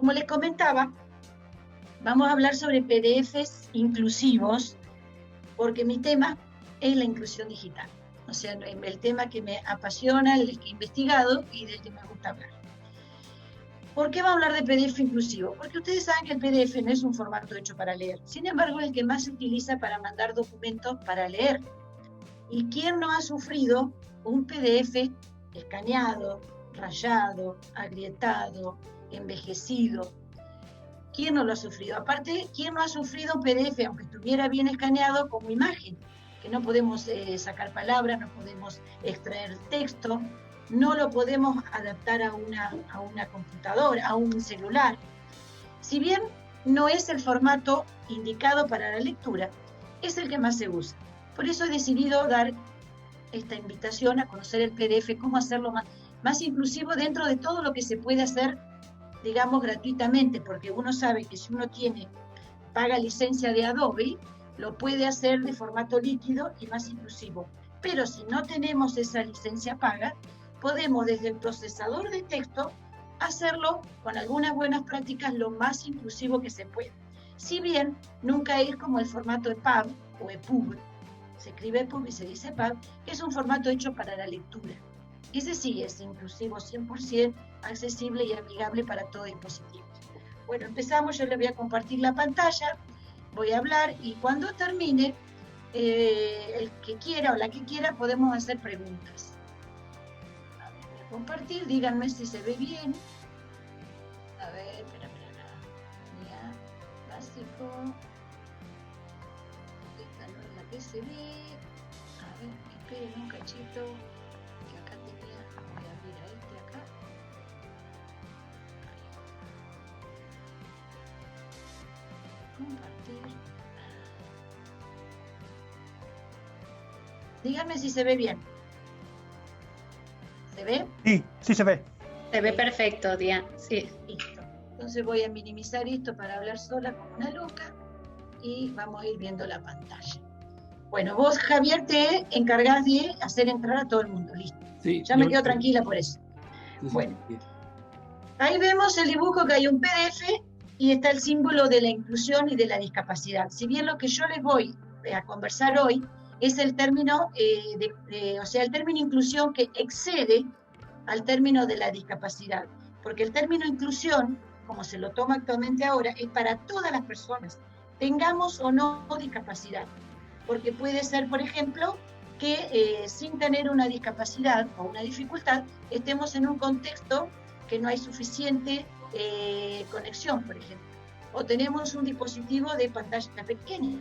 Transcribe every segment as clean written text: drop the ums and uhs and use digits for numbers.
Como les comentaba, vamos a hablar sobre PDFs inclusivos, porque mi tema es la inclusión digital. O sea, el tema que me apasiona, el que he investigado y del que me gusta hablar. ¿Por qué vamos a hablar de PDF inclusivo? Porque ustedes saben que el PDF no es un formato hecho para leer. Sin embargo, es el que más se utiliza para mandar documentos para leer. ¿Y quién no ha sufrido un PDF escaneado, rayado, agrietado, envejecido? ¿Quién no lo ha sufrido? Aparte, ¿quién no ha sufrido un PDF, aunque estuviera bien escaneado, como imagen? Que no podemos sacar palabras, no podemos extraer texto, no lo podemos adaptar a una computadora, a un celular. Si bien no es el formato indicado para la lectura, es el que más se usa. Por eso he decidido dar esta invitación a conocer el PDF, cómo hacerlo más inclusivo dentro de todo lo que se puede hacer, digamos, gratuitamente, porque uno sabe que si uno paga licencia de Adobe, lo puede hacer de formato líquido y más inclusivo. Pero si no tenemos esa licencia paga, podemos desde el procesador de texto hacerlo con algunas buenas prácticas lo más inclusivo que se puede. Si bien nunca es como el formato EPUB o EPUB, se escribe EPUB y se dice EPUB, que es un formato hecho para la lectura. Ese sí es inclusivo 100%, accesible y amigable para todo dispositivo. Bueno, empezamos, yo les voy a compartir la pantalla, voy a hablar y cuando termine, el que quiera o la que quiera podemos hacer preguntas. A ver, voy a compartir, díganme si se ve bien. A ver, espera. Ya, básico. Esta no es la que se ve. A ver, esperen un cachito, que acá tenía, voy a abrir a este acá. Compartir. Díganme si se ve bien. ¿Se ve? Sí se ve. Se ve perfecto, Diana. Sí. Listo. Entonces voy a minimizar esto para hablar sola como una loca y vamos a ir viendo la pantalla. Bueno, vos, Javier, te encargás de hacer entrar a todo el mundo. Listo. Sí, ya me quedo tranquila por eso. Sí, bueno, sí. Ahí vemos el dibujo que hay un PDF y está el símbolo de la inclusión y de la discapacidad. Si bien lo que yo les voy a conversar hoy es el término, o sea, el término inclusión que excede al término de la discapacidad, porque el término inclusión, como se lo toma actualmente ahora, es para todas las personas, tengamos o no discapacidad, porque puede ser, por ejemplo, que sin tener una discapacidad o una dificultad, estemos en un contexto que no hay suficiente conexión, por ejemplo, o tenemos un dispositivo de pantalla pequeña,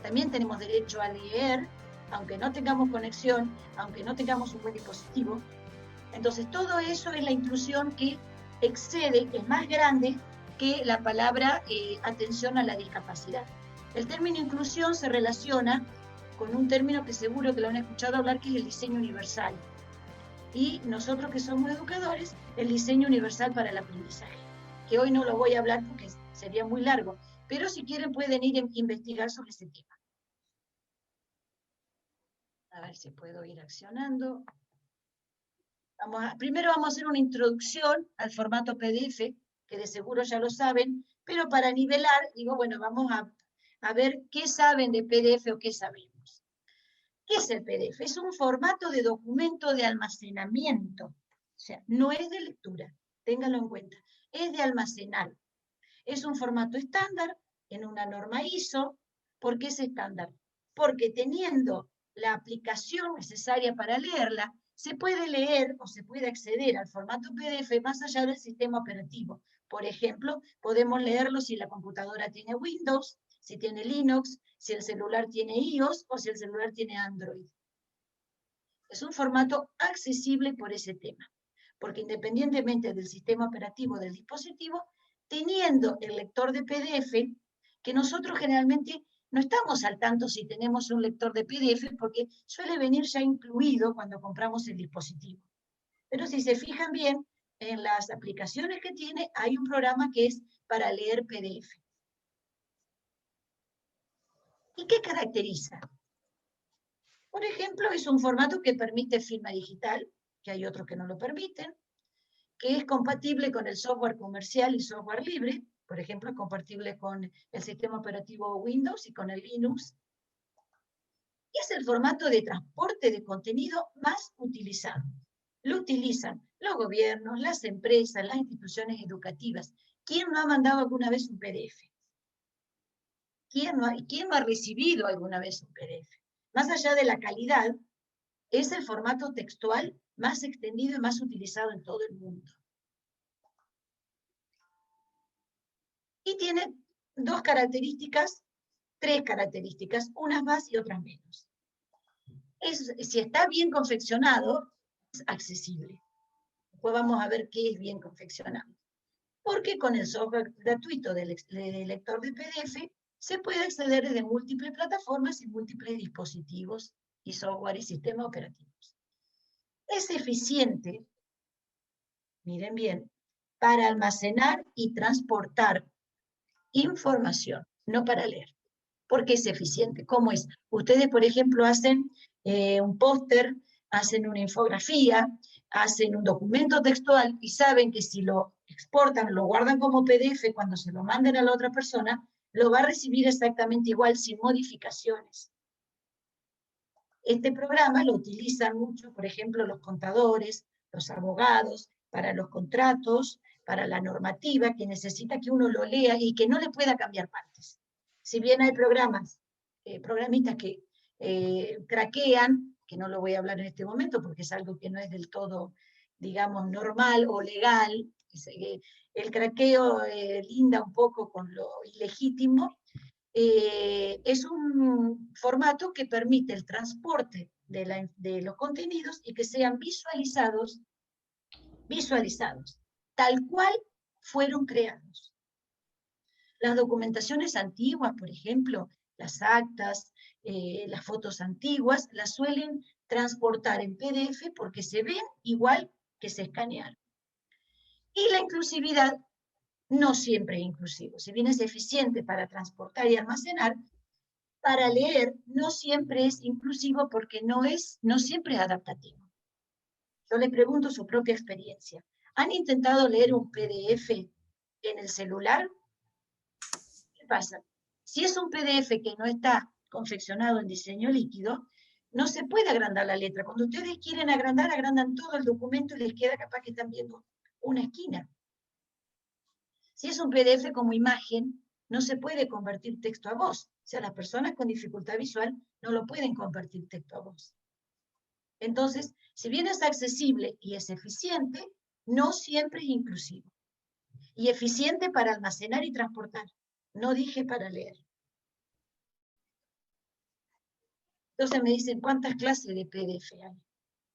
también tenemos derecho a leer, aunque no tengamos conexión, aunque no tengamos un buen dispositivo. Entonces, todo eso es la inclusión que excede, es más grande que la palabra atención a la discapacidad. El término inclusión se relaciona con un término que seguro que lo han escuchado hablar, que es el diseño universal. Y nosotros que somos educadores, el diseño universal para el aprendizaje, que hoy no lo voy a hablar porque sería muy largo, pero si quieren pueden ir a investigar sobre ese tema. A ver si puedo ir accionando. Primero vamos a hacer una introducción al formato PDF, que de seguro ya lo saben, pero para nivelar, digo, bueno, vamos a ver qué saben de PDF o qué sabemos. ¿Qué es el PDF? Es un formato de documento de almacenamiento, o sea, no es de lectura, ténganlo en cuenta, es de almacenar. Es un formato estándar en una norma ISO. ¿Por qué es estándar? Porque teniendo la aplicación necesaria para leerla, se puede leer o se puede acceder al formato PDF más allá del sistema operativo. Por ejemplo, podemos leerlo si la computadora tiene Windows, si tiene Linux, si el celular tiene iOS o si el celular tiene Android. Es un formato accesible por ese tema, porque independientemente del sistema operativo del dispositivo, teniendo el lector de PDF, que nosotros generalmente no estamos al tanto si tenemos un lector de PDF, porque suele venir ya incluido cuando compramos el dispositivo. Pero si se fijan bien, en las aplicaciones que tiene, hay un programa que es para leer PDF. ¿Y qué caracteriza? Por ejemplo, es un formato que permite firma digital, que hay otros que no lo permiten, que es compatible con el software comercial y software libre. Por ejemplo, es compatible con el sistema operativo Windows y con el Linux. Y es el formato de transporte de contenido más utilizado. Lo utilizan los gobiernos, las empresas, las instituciones educativas. ¿Quién no ha mandado alguna vez un PDF? ¿Quién no ha recibido alguna vez un PDF? Más allá de la calidad, es el formato textual más extendido y más utilizado en todo el mundo. Y tiene tres características, unas más y otras menos. Si está bien confeccionado, es accesible. Después vamos a ver qué es bien confeccionado. Porque con el software gratuito del lector de PDF se puede acceder desde múltiples plataformas y múltiples dispositivos y software y sistemas operativos. Es eficiente, miren bien, para almacenar y transportar información, no para leer. ¿Por qué es eficiente? ¿Cómo es? Ustedes, por ejemplo, hacen un póster, hacen una infografía, hacen un documento textual y saben que si lo exportan, lo guardan como PDF, cuando se lo manden a la otra persona, lo va a recibir exactamente igual, sin modificaciones. Este programa lo utilizan mucho, por ejemplo, los contadores, los abogados, para los contratos, para la normativa, que necesita que uno lo lea y que no le pueda cambiar partes. Si bien hay programistas que craquean, que no lo voy a hablar en este momento porque es algo que no es del todo, digamos, normal o legal, el craqueo linda un poco con lo ilegítimo, es un formato que permite el transporte de los contenidos y que sean visualizados tal cual fueron creados. Las documentaciones antiguas, por ejemplo, las actas, las fotos antiguas, las suelen transportar en PDF porque se ven igual que se escanearon. Y la inclusividad no siempre es inclusivo. Si bien es eficiente para transportar y almacenar, para leer no siempre es inclusivo porque no siempre es adaptativo. Yo les pregunto su propia experiencia. ¿Han intentado leer un PDF en el celular? ¿Qué pasa? Si es un PDF que no está confeccionado en diseño líquido, no se puede agrandar la letra. Cuando ustedes quieren agrandar, agrandan todo el documento y les queda capaz que están viendo una esquina. Si es un PDF como imagen, no se puede convertir texto a voz. O sea, las personas con dificultad visual no lo pueden convertir texto a voz. Entonces, si bien es accesible y es eficiente, no siempre es inclusivo. Y eficiente para almacenar y transportar. No dije para leer. Entonces me dicen, ¿cuántas clases de PDF hay?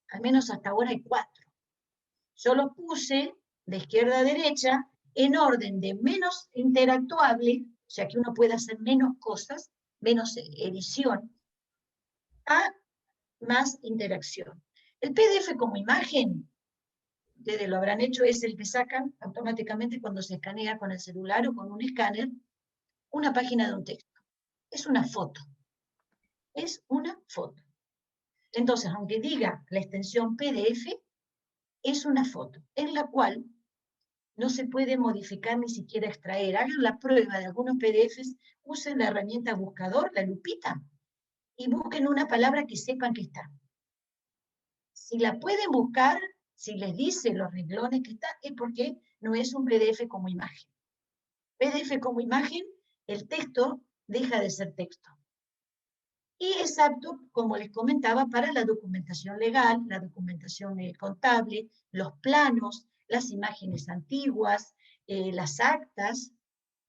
Al menos hasta ahora hay 4. Yo los puse de izquierda a derecha en orden de menos interactuable, o sea que uno puede hacer menos cosas, menos edición, a más interacción. El PDF como imagen, ustedes lo habrán hecho, es el que sacan automáticamente cuando se escanea con el celular o con un escáner, una página de un texto. Es una foto. Es una foto. Entonces, aunque diga la extensión PDF, es una foto, en la cual no se puede modificar ni siquiera extraer. Hagan la prueba de algunos PDFs, usen la herramienta buscador, la lupita, y busquen una palabra que sepan que está. Si la pueden buscar, si les dice los renglones que está, es porque no es un PDF como imagen. PDF como imagen, el texto deja de ser texto. Y es apto, como les comentaba, para la documentación legal, la documentación contable, los planos, las imágenes antiguas, las actas,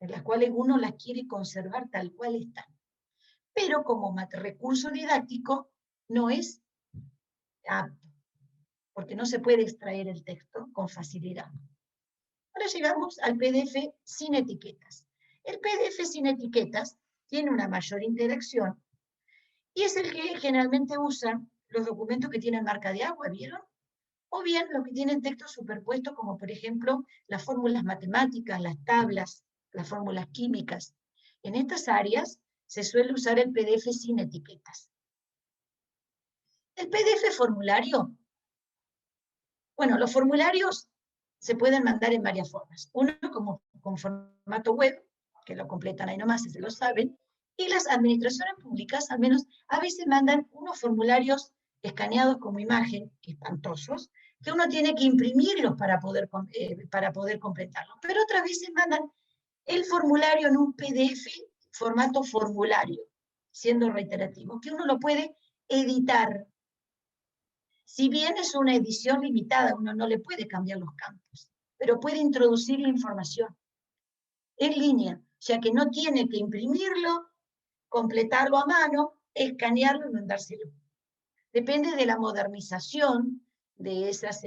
en las cuales uno las quiere conservar tal cual están. Pero como recurso didáctico no es apto, porque no se puede extraer el texto con facilidad. Ahora llegamos al PDF sin etiquetas. El PDF sin etiquetas tiene una mayor interacción y es el que generalmente usan los documentos que tienen marca de agua, ¿vieron? O bien los que tienen textos superpuestos, como por ejemplo las fórmulas matemáticas, las tablas, las fórmulas químicas. En estas áreas se suele usar el PDF sin etiquetas. El PDF formulario. Bueno, los formularios se pueden mandar en varias formas. Uno como con formato web, que lo completan ahí nomás, si se lo saben, y las administraciones públicas, al menos, a veces mandan unos formularios escaneados como imagen, espantosos, que uno tiene que imprimirlos para poder completarlos. Pero otras veces mandan el formulario en un PDF, formato formulario, siendo reiterativo, que uno lo puede editar. Si bien es una edición limitada, uno no le puede cambiar los campos, pero puede introducir la información en línea, o sea que no tiene que imprimirlo, completarlo a mano, escanearlo y mandárselo. Depende de la modernización de esas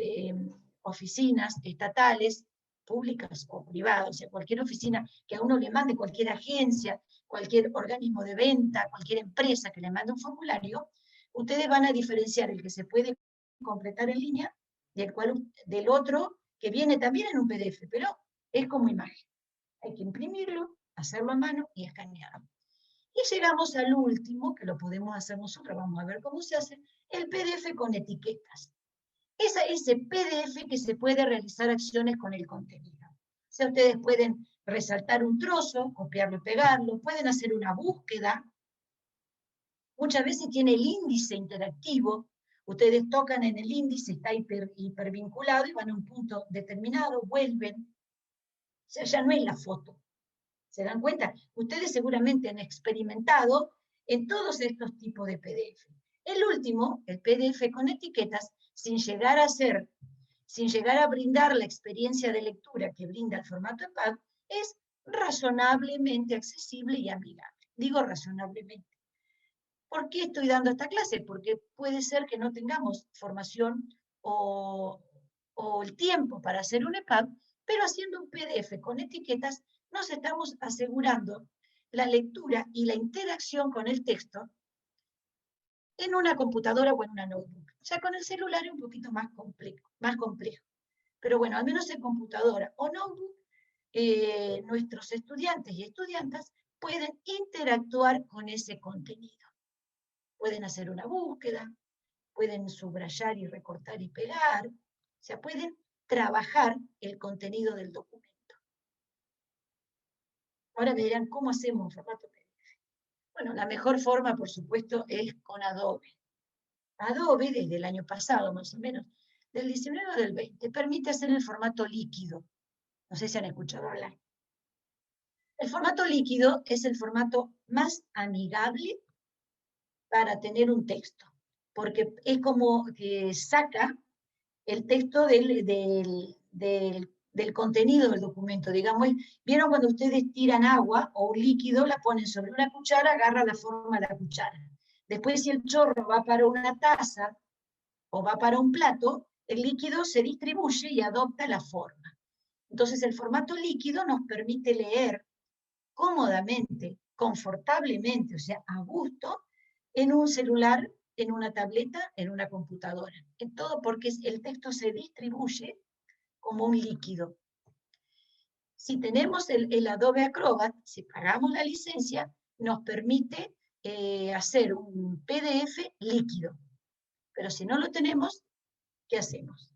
oficinas estatales, públicas o privadas, o sea, cualquier oficina que a uno le mande, cualquier agencia, cualquier organismo de venta, cualquier empresa que le mande un formulario, ustedes van a diferenciar el que se puede completar en línea del otro que viene también en un PDF, pero es como imagen. Hay que imprimirlo, hacerlo a mano y escanearlo. Y llegamos al último, que lo podemos hacer nosotros, vamos a ver cómo se hace, el PDF con etiquetas. Ese PDF que se puede realizar acciones con el contenido. O sea, ustedes pueden resaltar un trozo, copiarlo y pegarlo, pueden hacer una búsqueda. Muchas veces tiene el índice interactivo, ustedes tocan en el índice, está hipervinculado y van a un punto determinado, vuelven. O sea, ya no es la foto. ¿Se dan cuenta? Ustedes seguramente han experimentado en todos estos tipos de PDF. El último, el PDF con etiquetas, sin llegar a brindar la experiencia de lectura que brinda el formato EPUB, es razonablemente accesible y amigable. Digo razonablemente. ¿Por qué estoy dando esta clase? Porque puede ser que no tengamos formación o el tiempo para hacer un EPUB, pero haciendo un PDF con etiquetas nos estamos asegurando la lectura y la interacción con el texto en una computadora o en una notebook. Ya con el celular es un poquito más complejo. Pero bueno, al menos en computadora o notebook, nuestros estudiantes y estudiantas pueden interactuar con ese contenido. Pueden hacer una búsqueda, pueden subrayar y recortar y pegar, o sea, pueden trabajar el contenido del documento. Ahora me dirán, ¿cómo hacemos un formato PDF? Bueno, la mejor forma, por supuesto, es con Adobe. Adobe, desde el año pasado, más o menos, del 19 o del 20, permite hacer el formato líquido. No sé si han escuchado hablar. El formato líquido es el formato más amigable para tener un texto, porque es como que saca el texto del contenido del documento. Digamos, ¿vieron cuando ustedes tiran agua o un líquido, la ponen sobre una cuchara, agarra la forma de la cuchara? Después, si el chorro va para una taza o va para un plato, el líquido se distribuye y adopta la forma. Entonces, el formato líquido nos permite leer cómodamente, confortablemente, o sea, a gusto, en un celular, en una tableta, en una computadora. En todo porque el texto se distribuye como un líquido. Si tenemos el Adobe Acrobat, si pagamos la licencia, nos permite hacer un PDF líquido. Pero si no lo tenemos, ¿qué hacemos?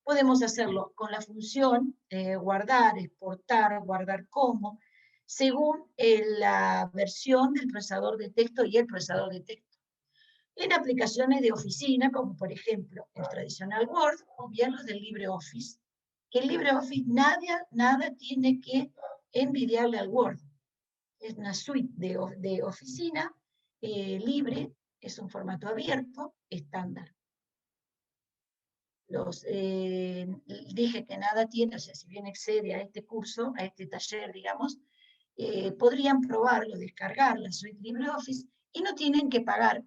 Podemos hacerlo con la función guardar, exportar, guardar como, según la versión del procesador de texto y el procesador de texto. En aplicaciones de oficina, como por ejemplo el tradicional Word, o bien los del LibreOffice, que el LibreOffice nada tiene que envidiarle al Word. Es una suite de oficina libre, es un formato abierto, estándar. Dije que nada tiene, o sea, si bien excede a este curso, a este taller, digamos, podrían probarlo, descargar la suite LibreOffice y no tienen que pagar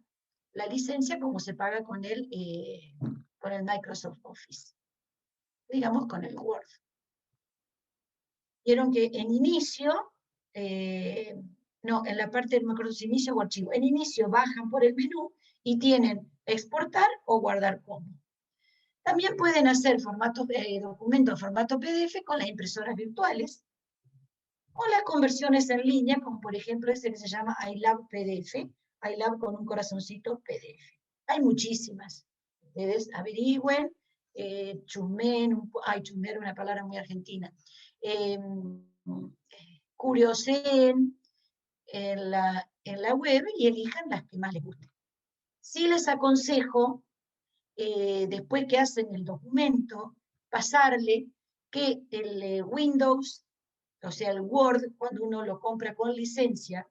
la licencia como se paga con el Microsoft Office, digamos con el Word. Vieron que en inicio, no, en la parte, no me acuerdo si inicio o archivo, en inicio bajan por el menú y tienen exportar o guardar como. También pueden hacer documentos formato PDF con las impresoras virtuales o las conversiones en línea, como por ejemplo este que se llama iLab PDF, iLab con un corazoncito PDF. Hay muchísimas. Ustedes averigüen, chusmear es una palabra muy argentina, curioseen en la web y elijan las que más les gusten. Sí les aconsejo, después que hacen el documento, pasarle que el Windows, o sea, el Word, cuando uno lo compra con licencia,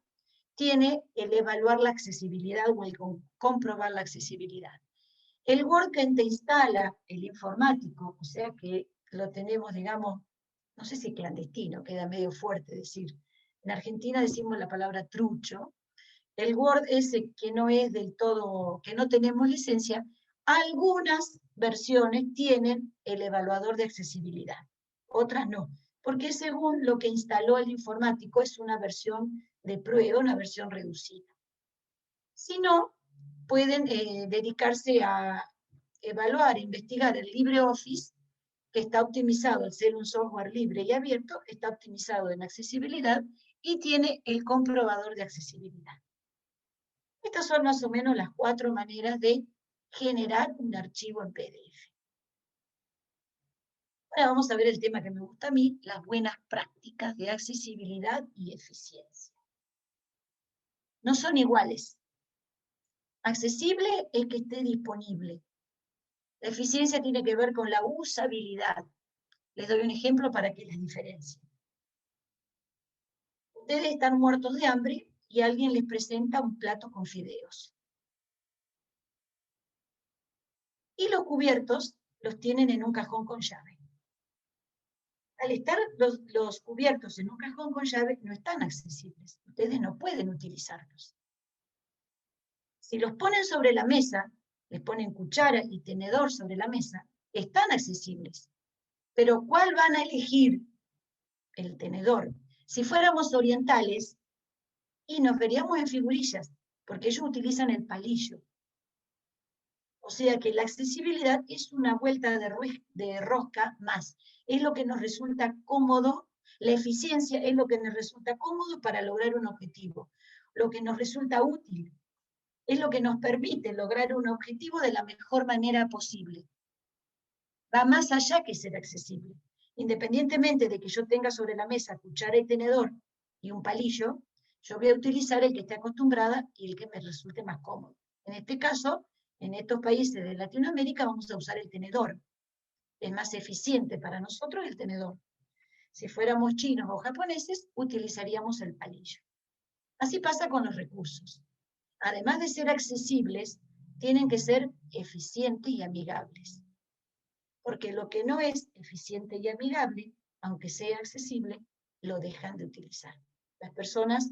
tiene el evaluar la accesibilidad o el comprobar la accesibilidad. El Word que te instala el informático, o sea que lo tenemos, digamos, no sé si clandestino, queda medio fuerte decir. En Argentina decimos la palabra trucho. El Word ese que no es del todo, que no tenemos licencia, algunas versiones tienen el evaluador de accesibilidad, otras no, porque según lo que instaló el informático es una versión de prueba, una versión reducida. Si no, pueden dedicarse a evaluar, investigar el LibreOffice, que está optimizado al ser un software libre y abierto, está optimizado en accesibilidad y tiene el comprobador de accesibilidad. Estas son más o menos las 4 maneras de generar un archivo en PDF. Ahora vamos a ver el tema que me gusta a mí, las buenas prácticas de accesibilidad y eficiencia. No son iguales. Accesible es que esté disponible. La eficiencia tiene que ver con la usabilidad. Les doy un ejemplo para que las diferencien. Ustedes están muertos de hambre y alguien les presenta un plato con fideos. Y los cubiertos los tienen en un cajón con llave. Al estar los cubiertos en un cajón con llave, no están accesibles. Ustedes no pueden utilizarlos. Si los ponen sobre la mesa, les ponen cuchara y tenedor sobre la mesa, están accesibles. Pero ¿cuál van a elegir? El tenedor. Si fuéramos orientales, y nos veríamos en figurillas, porque ellos utilizan el palillo. O sea que la accesibilidad es una vuelta de rosca más. Es lo que nos resulta cómodo, la eficiencia es lo que nos resulta cómodo para lograr un objetivo. Lo que nos resulta útil es lo que nos permite lograr un objetivo de la mejor manera posible. Va más allá que ser accesible. Independientemente de que yo tenga sobre la mesa cuchara y tenedor y un palillo, yo voy a utilizar el que esté acostumbrada y el que me resulte más cómodo. En este caso, en estos países de Latinoamérica vamos a usar el tenedor. Es más eficiente para nosotros el tenedor. Si fuéramos chinos o japoneses, utilizaríamos el palillo. Así pasa con los recursos. Además de ser accesibles, tienen que ser eficientes y amigables. Porque lo que no es eficiente y amigable, aunque sea accesible, lo dejan de utilizar. Las personas,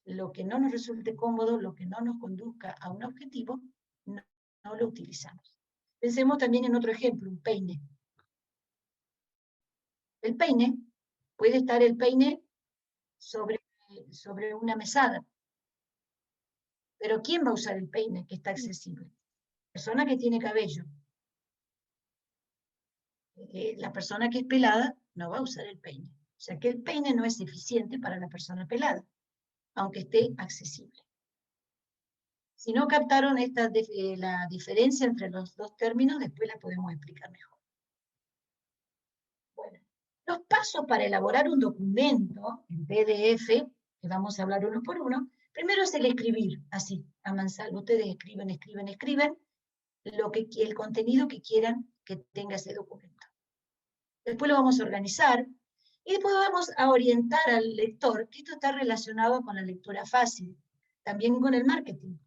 lo que no nos resulte cómodo, lo que no nos conduzca a un objetivo, no lo utilizamos. Pensemos también en otro ejemplo, un peine. El peine, puede estar el peine sobre una mesada. Pero ¿quién va a usar el peine que está accesible? La persona que tiene cabello. La persona que es pelada no va a usar el peine. O sea que el peine no es eficiente para la persona pelada, aunque esté accesible. Si no captaron la diferencia entre los dos términos, después la podemos explicar mejor. Bueno, los pasos para elaborar un documento en PDF, que vamos a hablar uno por uno, primero es el escribir, así, a mansalva. Ustedes escriben el contenido que quieran que tenga ese documento. Después lo vamos a organizar, y después vamos a orientar al lector, que esto está relacionado con la lectura fácil, también con el marketing.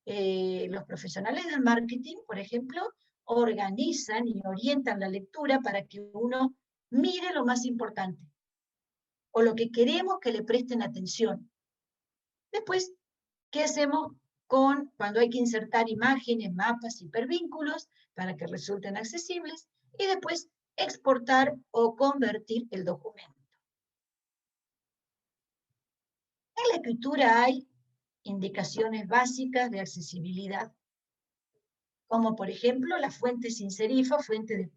Los profesionales del marketing, por ejemplo, organizan y orientan la lectura para que uno mire lo más importante, o lo que queremos que le presten atención. Después, ¿qué hacemos cuando hay que insertar imágenes, mapas, hipervínculos, para que resulten accesibles? Y después, exportar o convertir el documento. En la escritura hay indicaciones básicas de accesibilidad, como por ejemplo la fuente sin serifa, fuente de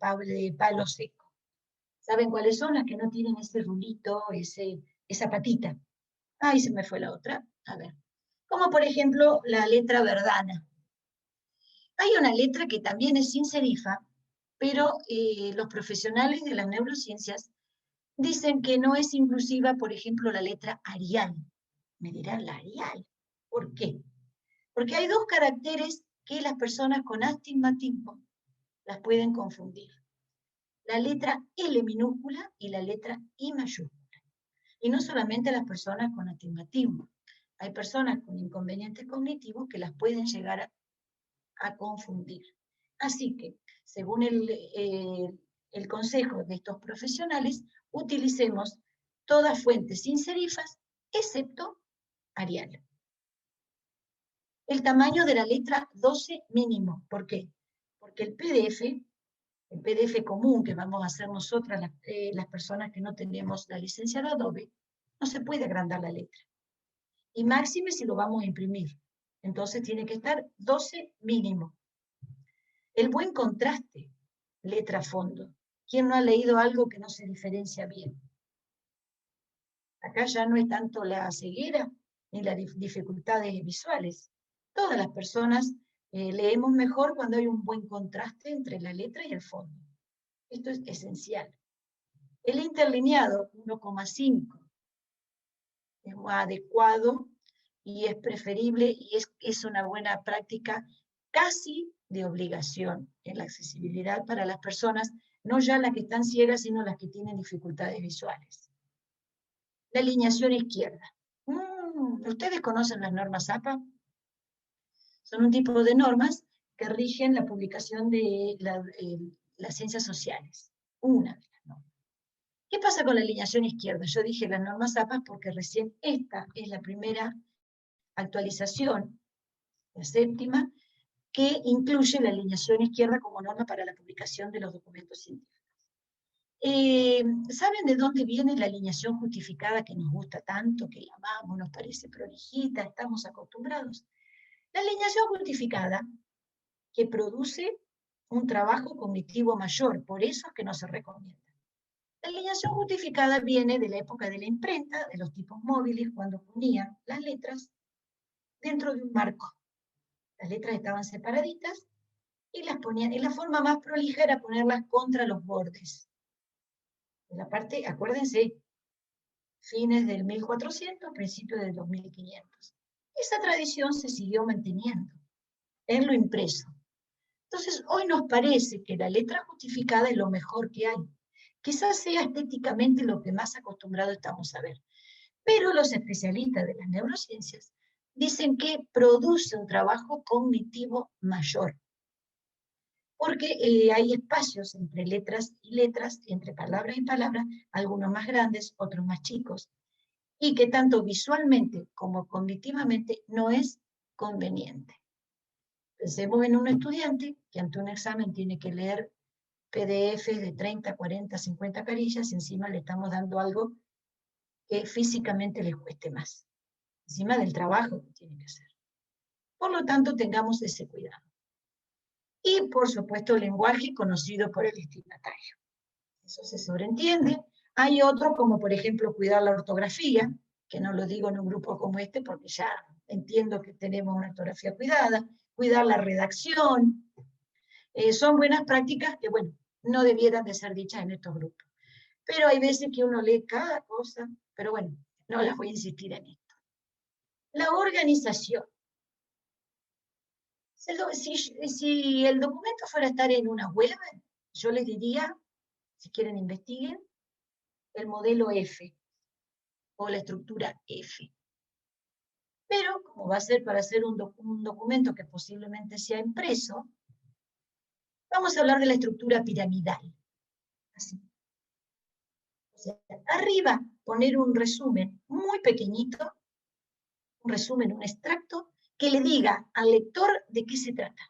palo seco. ¿Saben cuáles son? Las que no tienen ese rulito, esa patita. Ahí se me fue la otra. A ver. Como por ejemplo la letra verdana. Hay una letra que también es sin serifa, pero los profesionales de las neurociencias dicen que no es inclusiva, por ejemplo, la letra Arial. Me dirán, ¿la Arial? ¿Por qué? Porque hay dos caracteres que las personas con astigmatismo las pueden confundir. La letra L minúscula y la letra I mayúscula. Y no solamente las personas con astigmatismo. Hay personas con inconvenientes cognitivos que las pueden llegar a confundir. Así que, según el consejo de estos profesionales, utilicemos todas fuentes sin serifas, excepto Arial. El tamaño de la letra 12 mínimo. ¿Por qué? Porque el PDF común que vamos a hacer nosotras, las personas que no tenemos la licencia de Adobe, no se puede agrandar la letra. Y máxime si lo vamos a imprimir. Entonces tiene que estar 12 mínimo. El buen contraste, letra-fondo. ¿Quién no ha leído algo que no se diferencia bien? Acá ya no es tanto la ceguera ni las dificultades visuales. Todas las personas leemos mejor cuando hay un buen contraste entre la letra y el fondo. Esto es esencial. El interlineado, 1,5, es más adecuado y es preferible y es una buena práctica casi de obligación en la accesibilidad para las personas, no ya las que están ciegas, sino las que tienen dificultades visuales. La alineación izquierda. ¿Ustedes conocen las normas APA? Son un tipo de normas que rigen la publicación de las ciencias sociales. Una de las normas. ¿Qué pasa con la alineación izquierda? Yo dije las normas APA porque recién esta es la primera actualización, la séptima, que incluye la alineación izquierda como norma para la publicación de los documentos científicos. ¿Saben de dónde viene la alineación justificada que nos gusta tanto, que la amamos, nos parece prolijita, estamos acostumbrados? La alineación justificada que produce un trabajo cognitivo mayor, por eso es que no se recomienda. La alineación justificada viene de la época de la imprenta, de los tipos móviles, cuando ponían las letras dentro de un marco. Las letras estaban separaditas y las ponían, y la forma más prolija era ponerlas contra los bordes. En la parte, acuérdense, fines del 1400, principios del 2500. Esa tradición se siguió manteniendo en lo impreso. Entonces, hoy nos parece que la letra justificada es lo mejor que hay. Quizás sea estéticamente lo que más acostumbrado estamos a ver. Pero los especialistas de las neurociencias dicen que produce un trabajo cognitivo mayor. Porque hay espacios entre letras y letras, entre palabra y palabra, algunos más grandes, otros más chicos, y que tanto visualmente como cognitivamente no es conveniente. Pensemos en un estudiante que ante un examen tiene que leer PDFs de 30, 40, 50 carillas, y encima le estamos dando algo que físicamente les cueste más, encima del trabajo que tiene que hacer. Por lo tanto, tengamos ese cuidado. Y, por supuesto, el lenguaje conocido por el destinatario. Eso se sobreentiende. Hay otro, como por ejemplo cuidar la ortografía, que no lo digo en un grupo como este porque ya entiendo que tenemos una ortografía cuidada, cuidar la redacción. Son buenas prácticas que, bueno, no debieran de ser dichas en estos grupos. Pero hay veces que uno lee cada cosa, pero bueno, no las voy a insistir en esto. La organización. Si el documento fuera a estar en una web, yo les diría, si quieren investiguen, el modelo F o la estructura F. Pero como va a ser para hacer un documento que posiblemente sea impreso, vamos a hablar de la estructura piramidal. Así. O sea, arriba poner un resumen muy pequeñito, un resumen, un extracto, que le diga al lector de qué se trata.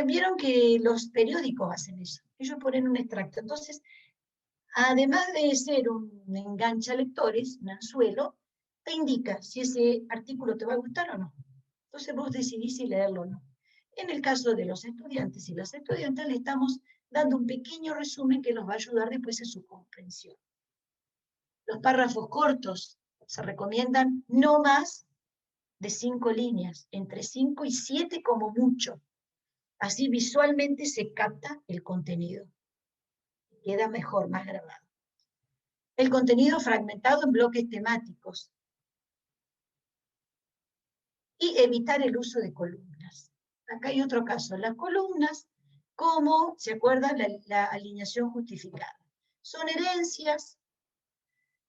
Vieron que los periódicos hacen eso. Ellos ponen un extracto. Entonces, además de ser un engancha lectores, un anzuelo, te indica si ese artículo te va a gustar o no. Entonces vos decidís si leerlo o no. En el caso de los estudiantes y las estudiantes, le estamos dando un pequeño resumen que los va a ayudar después en su comprensión. Los párrafos cortos se recomiendan no más de 5 líneas, entre 5 y 7 como mucho. Así visualmente se capta el contenido. Queda mejor, más grabado. El contenido fragmentado en bloques temáticos. Y evitar el uso de columnas. Acá hay otro caso. Las columnas, como, ¿se acuerdan? La alineación justificada. Son herencias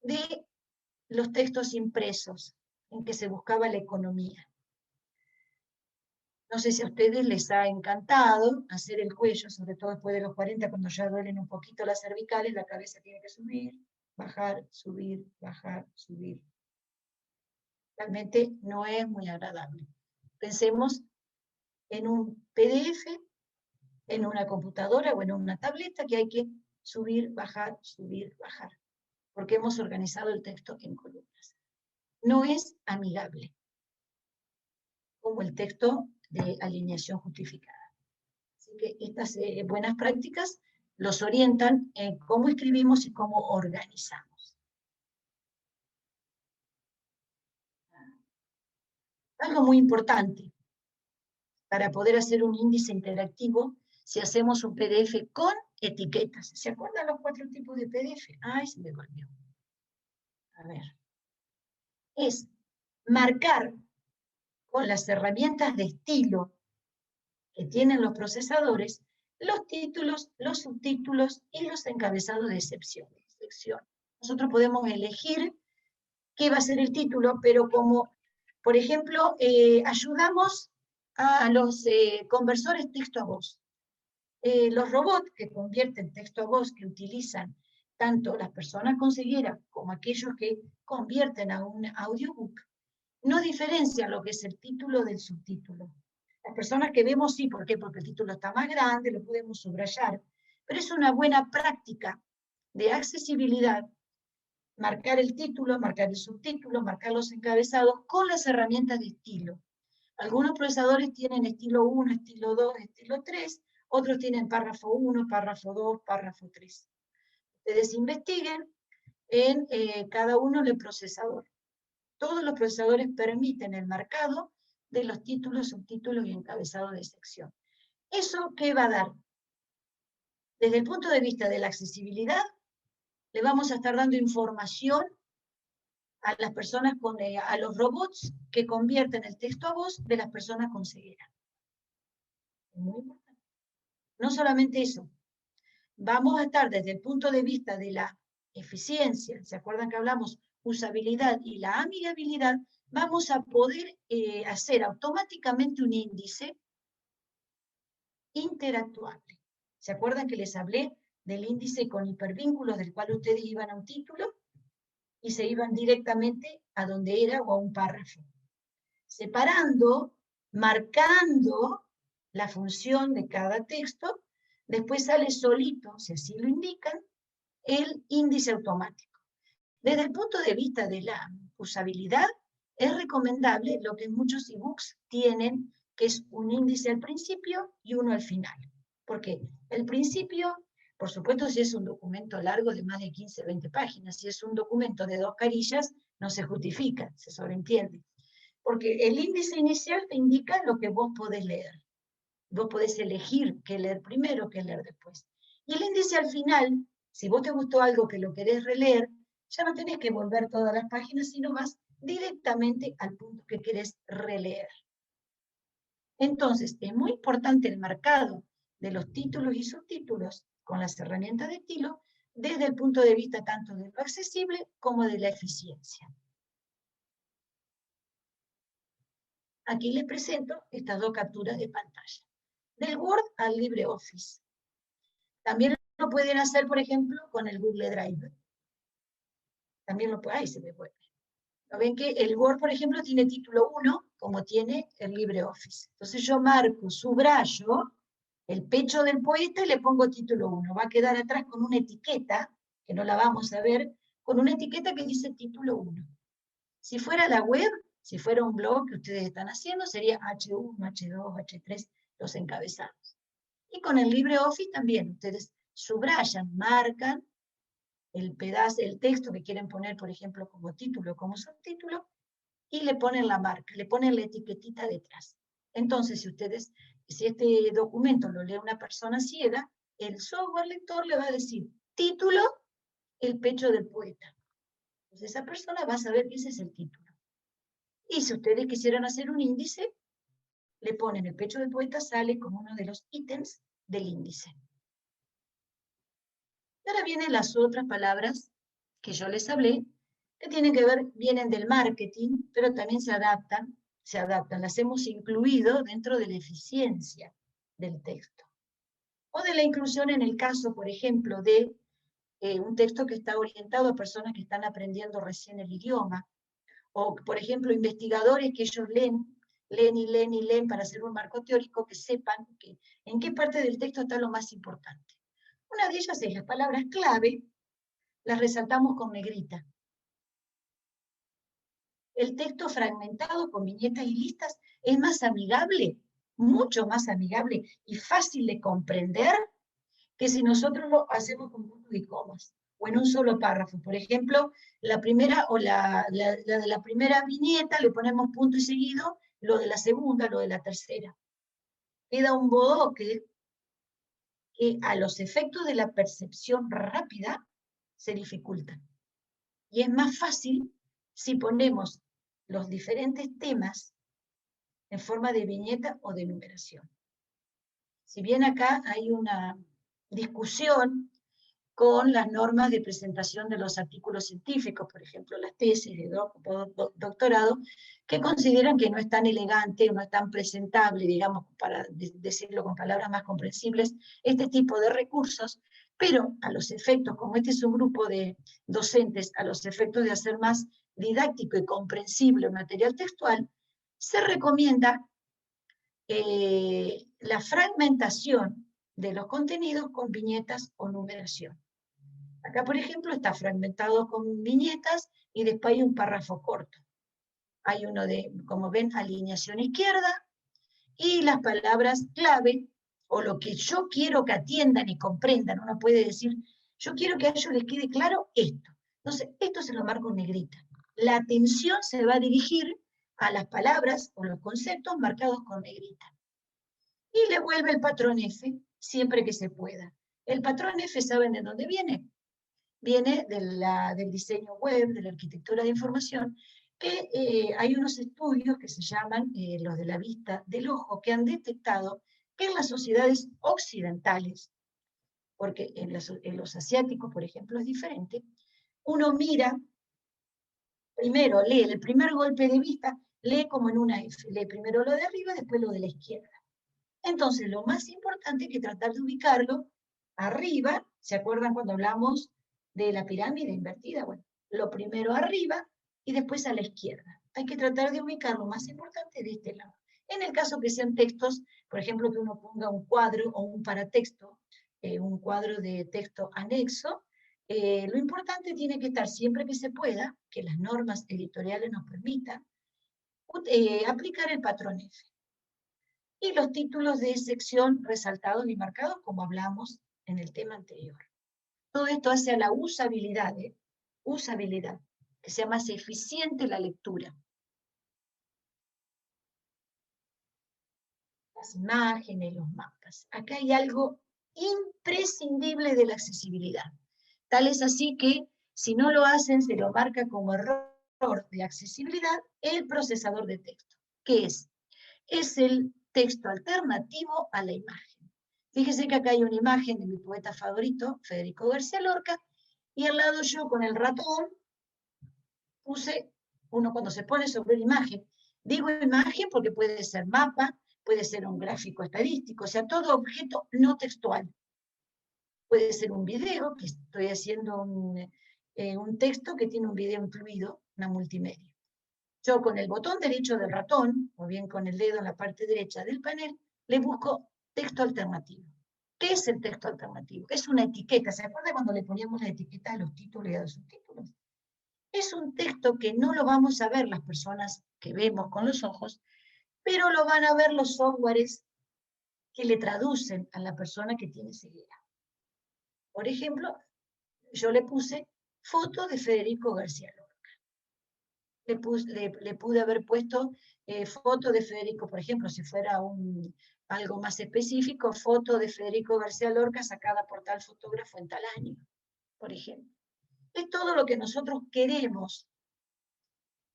de los textos impresos en que se buscaba la economía. No sé si a ustedes les ha encantado hacer el cuello, sobre todo después de los 40, cuando ya duelen un poquito las cervicales, la cabeza tiene que subir, bajar, subir, bajar, subir. Realmente no es muy agradable. Pensemos en un PDF, en una computadora o en una tableta que hay que subir, bajar, porque hemos organizado el texto en columnas. No es amigable como el texto de alineación justificada. Así que estas buenas prácticas los orientan en cómo escribimos y cómo organizamos. Algo muy importante para poder hacer un índice interactivo, si hacemos un PDF con etiquetas. ¿Se acuerdan los 4 tipos de PDF? Ay, se me volvió. A ver. Es marcar con las herramientas de estilo que tienen los procesadores los títulos, los subtítulos y los encabezados de sección. Nosotros podemos elegir qué va a ser el título, pero como, por ejemplo, ayudamos a los conversores texto a voz. Los robots que convierten texto a voz, que utilizan tanto las personas con ceguera como aquellos que convierten a un audiobook, no diferencian lo que es el título del subtítulo. Las personas que vemos sí, ¿por qué? Porque el título está más grande, lo podemos subrayar, pero es una buena práctica de accesibilidad marcar el título, marcar el subtítulo, marcar los encabezados con las herramientas de estilo. Algunos procesadores tienen estilo 1, estilo 2, estilo 3, otros tienen párrafo 1, párrafo 2, párrafo 3. Ustedes investiguen en cada uno del procesador. Todos los procesadores permiten el marcado de los títulos, subtítulos y encabezados de sección. ¿Eso qué va a dar? Desde el punto de vista de la accesibilidad, le vamos a estar dando información a las personas a los robots que convierten el texto a voz de las personas con ceguera. Muy importante. No solamente eso, vamos a estar desde el punto de vista de la eficiencia, ¿se acuerdan que hablamos usabilidad y la amigabilidad? Vamos a poder hacer automáticamente un índice interactuable. ¿Se acuerdan que les hablé del índice con hipervínculos del cual ustedes iban a un título y se iban directamente a donde era o a un párrafo? Separando, marcando la función de cada texto, después sale solito, si así lo indican, el índice automático. Desde el punto de vista de la usabilidad, es recomendable lo que muchos ebooks tienen, que es un índice al principio y uno al final. Porque el principio, por supuesto, si es un documento largo de más de 15, 20 páginas, si es un documento de 2 carillas, no se justifica, se sobreentiende. Porque el índice inicial te indica lo que vos podés leer. Vos podés elegir qué leer primero, qué leer después. Y el índice al final, si vos te gustó algo que lo querés releer, ya no tenés que volver todas las páginas, sino vas directamente al punto que querés releer. Entonces, es muy importante el marcado de los títulos y subtítulos con las herramientas de estilo desde el punto de vista tanto de lo accesible como de la eficiencia. Aquí les presento estas 2 capturas de pantalla. Del Word al LibreOffice. También lo pueden hacer, por ejemplo, con el Google Drive. También lo pueden, ahí se me vuelve. ¿No ven que el Word, por ejemplo, tiene título 1, como tiene el LibreOffice? Entonces yo marco, subrayo el pecho del poeta y le pongo título 1. Va a quedar atrás con una etiqueta, que no la vamos a ver, con una etiqueta que dice título 1. Si fuera la web, si fuera un blog que ustedes están haciendo, sería H1, H2, H3, los encabezados. Y con el LibreOffice también, ustedes subrayan, marcan el pedazo, el texto que quieren poner, por ejemplo, como título o como subtítulo, y le ponen la marca, le ponen la etiquetita detrás. Entonces, si este documento lo lee una persona ciega, el software lector le va a decir, título, El pecho del poeta. Entonces esa persona va a saber que ese es el título. Y si ustedes quisieran hacer un índice, le ponen el pecho del poeta, sale como uno de los ítems del índice. Y ahora vienen las otras palabras que yo les hablé, que tienen que ver, vienen del marketing, pero también se adaptan, las hemos incluido dentro de la eficiencia del texto. O de la inclusión en el caso, por ejemplo, de un texto que está orientado a personas que están aprendiendo recién el idioma, o, por ejemplo, investigadores que ellos leen para hacer un marco teórico, que sepan en qué parte del texto está lo más importante. Una de ellas es las palabras clave, las resaltamos con negrita. El texto fragmentado con viñetas y listas es más amigable, mucho más amigable y fácil de comprender que si nosotros lo hacemos con puntos y comas, o en un solo párrafo. Por ejemplo, la primera o la de la primera viñeta le ponemos punto y seguido, lo de la segunda, lo de la tercera. Queda un bodoque que a los efectos de la percepción rápida se dificulta. Y es más fácil si ponemos los diferentes temas en forma de viñeta o de numeración. Si bien acá hay una discusión con las normas de presentación de los artículos científicos, por ejemplo, las tesis de doctorado, que consideran que no es tan elegante, no es tan presentable, digamos, para decirlo con palabras más comprensibles, este tipo de recursos, pero a los efectos, como este es un grupo de docentes, a los efectos de hacer más didáctico y comprensible el material textual, se recomienda la fragmentación de los contenidos con viñetas o numeración. Acá, por ejemplo, está fragmentado con viñetas y después hay un párrafo corto. Hay uno de, como ven, alineación izquierda y las palabras clave o lo que yo quiero que atiendan y comprendan. Uno puede decir, yo quiero que a ellos les quede claro esto. Entonces, esto se lo marco en negrita. La atención se va a dirigir a las palabras o los conceptos marcados con negrita. Y le vuelve el patrón F siempre que se pueda. El patrón F, ¿saben de dónde viene? Viene del diseño web, de la arquitectura de información, que hay unos estudios que se llaman los de la vista del ojo, que han detectado que en las sociedades occidentales, porque en los asiáticos, por ejemplo, es diferente, uno mira, primero lee el primer golpe de vista, lee como en una F, lee primero lo de arriba, después lo de la izquierda. Entonces, lo más importante es que tratar de ubicarlo arriba. ¿Se acuerdan cuando hablamos de la pirámide invertida? Bueno, lo primero arriba y después a la izquierda. Hay que tratar de ubicar lo más importante de este lado. En el caso que sean textos, por ejemplo, que uno ponga un cuadro o un paratexto, un cuadro de texto anexo, lo importante tiene que estar siempre que se pueda, que las normas editoriales nos permitan, aplicar el patrón F. Y los títulos de sección resaltados y marcados, como hablamos en el tema anterior. Todo esto hace a la usabilidad, que sea más eficiente la lectura. Las imágenes, los mapas. Acá hay algo imprescindible de la accesibilidad. Tal es así que, si no lo hacen, se lo marca como error de accesibilidad el procesador de texto. ¿Qué es? Es el texto alternativo a la imagen. Fíjese que acá hay una imagen de mi poeta favorito, Federico García Lorca, y al lado yo con el ratón puse, uno cuando se pone sobre una imagen, digo imagen porque puede ser mapa, puede ser un gráfico estadístico, o sea, todo objeto no textual. Puede ser un video, que estoy haciendo un texto que tiene un video incluido, una multimedia. Yo con el botón derecho del ratón, o bien con el dedo en la parte derecha del panel, le busco texto alternativo. ¿Qué es el texto alternativo? Es una etiqueta. ¿Se acuerda cuando le poníamos la etiqueta a los títulos y a los subtítulos? Es un texto que no lo vamos a ver las personas que vemos con los ojos, pero lo van a ver los softwares que le traducen a la persona que tiene ceguera. Por ejemplo, yo le puse foto de Federico García Lorca. le pude haber puesto foto de Federico, por ejemplo, si fuera algo más específico, foto de Federico García Lorca sacada por tal fotógrafo en tal año, por ejemplo. Es todo lo que nosotros queremos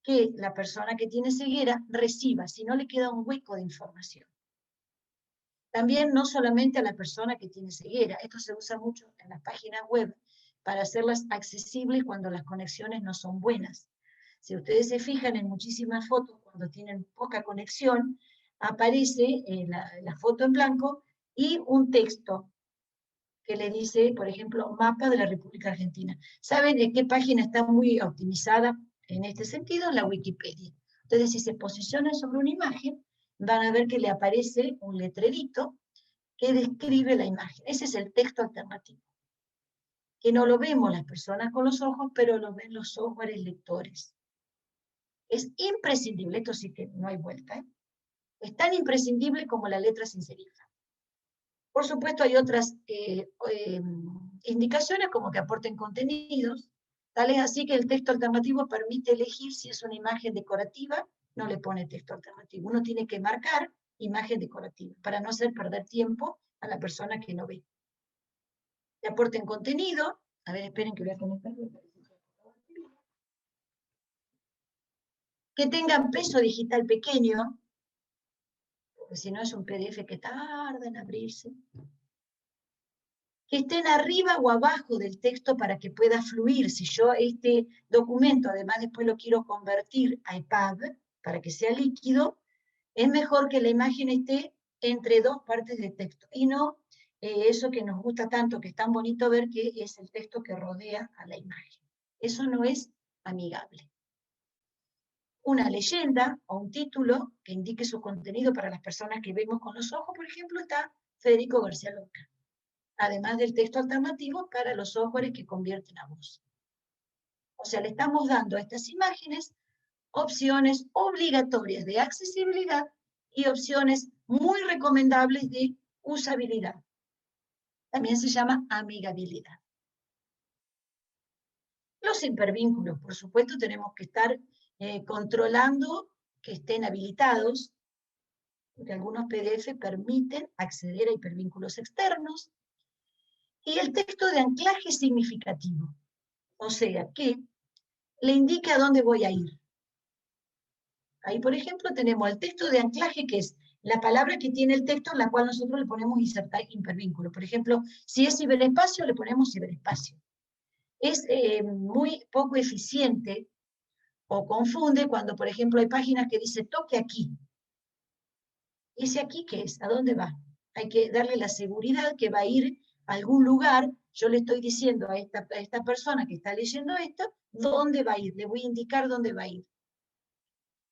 que la persona que tiene ceguera reciba, si no le queda un hueco de información. También no solamente a la persona que tiene ceguera, esto se usa mucho en las páginas web para hacerlas accesibles cuando las conexiones no son buenas. Si ustedes se fijan en muchísimas fotos, cuando tienen poca conexión, aparece la foto en blanco y un texto que le dice, por ejemplo, mapa de la República Argentina. ¿Saben de qué página está muy optimizada en este sentido? La Wikipedia. Entonces, si se posicionan sobre una imagen, van a ver que le aparece un letrerito que describe la imagen. Ese es el texto alternativo, que no lo vemos las personas con los ojos, pero lo ven los softwares lectores. Es imprescindible, esto sí que no hay vuelta, ¿eh? Es tan imprescindible como la letra sin serifa. Por supuesto, hay otras indicaciones como que aporten contenidos, tal es así que el texto alternativo permite elegir si es una imagen decorativa, no le pone texto alternativo. Uno tiene que marcar imagen decorativa para no hacer perder tiempo a la persona que no ve. Que aporten contenido, a ver, esperen que voy a conectarlo. Que tengan peso digital pequeño, porque si no es un PDF que tarda en abrirse. Que estén arriba o abajo del texto para que pueda fluir. Si yo este documento, además después lo quiero convertir a EPUB, para que sea líquido, es mejor que la imagen esté entre dos partes del texto, y no eso que nos gusta tanto, que es tan bonito ver, que es el texto que rodea a la imagen. Eso no es amigable. Una leyenda o un título que indique su contenido para las personas que vemos con los ojos, por ejemplo, está Federico García Lorca, además del texto alternativo para los softwares que convierten a voz. O sea, le estamos dando a estas imágenes opciones obligatorias de accesibilidad y opciones muy recomendables de usabilidad. También se llama amigabilidad. Los hipervínculos, por supuesto, tenemos que estar controlando que estén habilitados, porque algunos PDF permiten acceder a hipervínculos externos, y el texto de anclaje significativo, o sea, que le indica a dónde voy a ir. Ahí, por ejemplo, tenemos el texto de anclaje, que es la palabra que tiene el texto en la cual nosotros le ponemos insertar hipervínculo. Por ejemplo, si es ciberespacio, le ponemos ciberespacio. Es muy poco eficiente o confunde cuando, por ejemplo, hay páginas que dice toque aquí. ¿Ese aquí qué es? ¿A dónde va? Hay que darle la seguridad que va a ir a algún lugar. Yo le estoy diciendo a esta persona que está leyendo esto, dónde va a ir. Le voy a indicar dónde va a ir.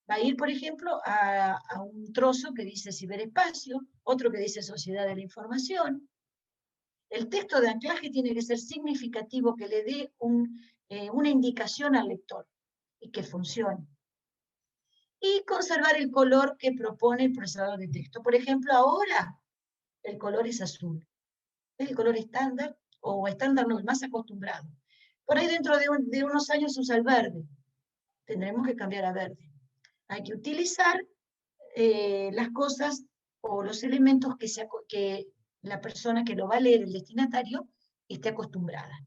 Va a ir, por ejemplo, a un trozo que dice ciberespacio, otro que dice sociedad de la información. El texto de anclaje tiene que ser significativo, que le dé una indicación al lector y que funcione. Y conservar el color que propone el procesador de texto. Por ejemplo, ahora el color es azul. Es el color estándar, o estándar no, el más acostumbrado. Por ahí dentro de unos años se usa el verde. Tendremos que cambiar a verde. Hay que utilizar las cosas o los elementos que la persona que lo va a leer, el destinatario, esté acostumbrada.